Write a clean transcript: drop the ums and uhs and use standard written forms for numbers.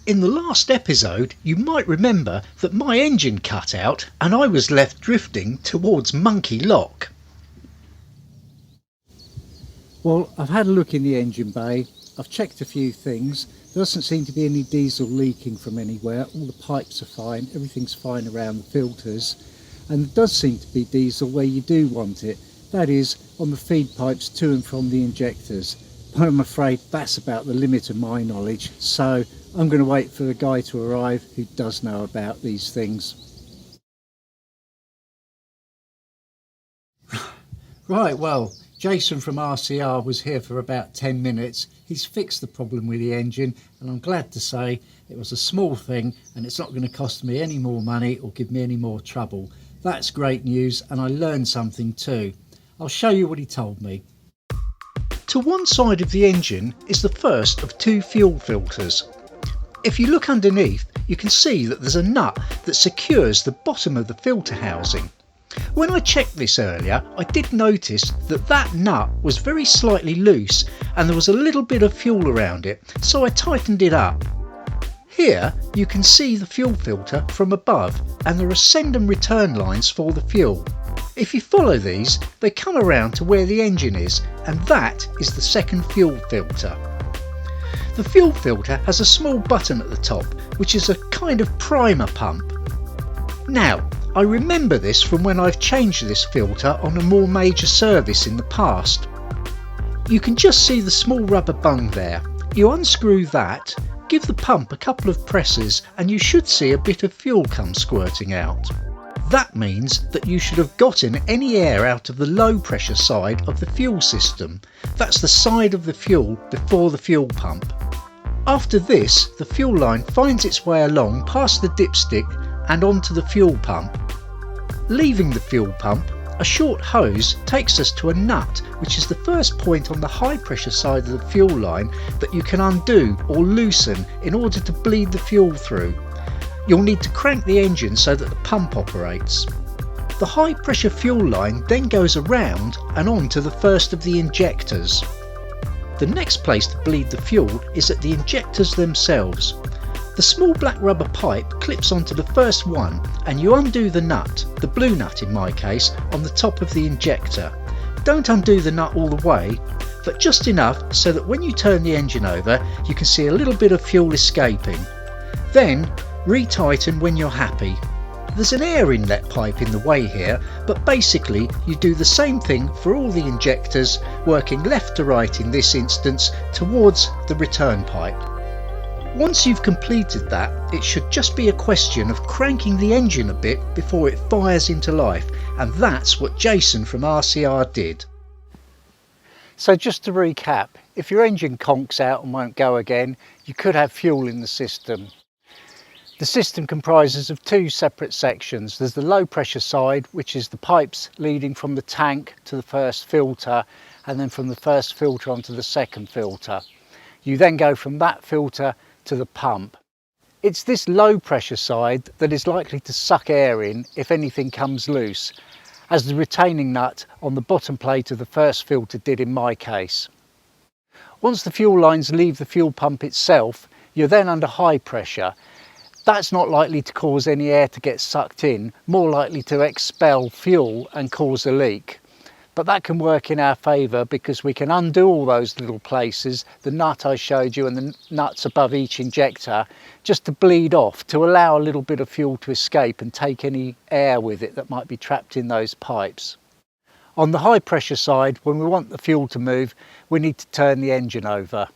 In the last episode, you might remember that my engine cut out and I was left drifting towards Monkey Lock. Well, I've had a look in the engine bay, I've checked a few things. There doesn't seem to be any diesel leaking from anywhere, all the pipes are fine, everything's fine around the filters, and there does seem to be diesel where you do want it, that is on the feed pipes to and from the injectors. But I'm afraid that's about the limit of my knowledge, so I'm going to wait for a guy to arrive who does know about these things. Right, well, Jason from RCR was here for about 10 minutes. He's fixed the problem with the engine, and I'm glad to say it was a small thing and it's not going to cost me any more money or give me any more trouble. That's great news, and I learned something too. I'll show you what he told me. To one side of the engine is the first of two fuel filters. If you look underneath, you can see that there's a nut that secures the bottom of the filter housing. When I checked this earlier, I did notice that that nut was very slightly loose and there was a little bit of fuel around it, so I tightened it up. Here you can see the fuel filter from above, and there are send and return lines for the fuel. If you follow these, they come around to where the engine is, and that is the second fuel filter. The fuel filter has a small button at the top, which is a kind of primer pump. Now, I remember this from when I've changed this filter on a more major service in the past. You can just see the small rubber bung there. You unscrew that, give the pump a couple of presses, and you should see a bit of fuel come squirting out. That means that you should have gotten any air out of the low pressure side of the fuel system. That's the side of the fuel before the fuel pump. After this, the fuel line finds its way along past the dipstick and onto the fuel pump. Leaving the fuel pump, a short hose takes us to a nut, which is the first point on the high pressure side of the fuel line that you can undo or loosen in order to bleed the fuel through. You'll need to crank the engine so that the pump operates. The high pressure fuel line then goes around and on to the first of the injectors. The next place to bleed the fuel is at the injectors themselves. The small black rubber pipe clips onto the first one, and you undo the nut, the blue nut in my case, on the top of the injector. Don't undo the nut all the way, but just enough so that when you turn the engine over you can see a little bit of fuel escaping. Then retighten when you're happy. There's an air inlet pipe in the way here, but basically you do the same thing for all the injectors, working left to right in this instance towards the return pipe. Once you've completed that, it should just be a question of cranking the engine a bit before it fires into life, and that's what Jason from RCR did. So just to recap, if your engine conks out and won't go again, you could have fuel in the system. The system comprises of two separate sections. There's the low pressure side, which is the pipes leading from the tank to the first filter, and then from the first filter onto the second filter. You then go from that filter to the pump. It's this low pressure side that is likely to suck air in if anything comes loose, as the retaining nut on the bottom plate of the first filter did in my case. Once the fuel lines leave the fuel pump itself, you're then under high pressure. That's not likely to cause any air to get sucked in, more likely to expel fuel and cause a leak. But that can work in our favour because we can undo all those little places, the nut I showed you and the nuts above each injector, just to bleed off, to allow a little bit of fuel to escape and take any air with it that might be trapped in those pipes. On the high pressure side, when we want the fuel to move, we need to turn the engine over.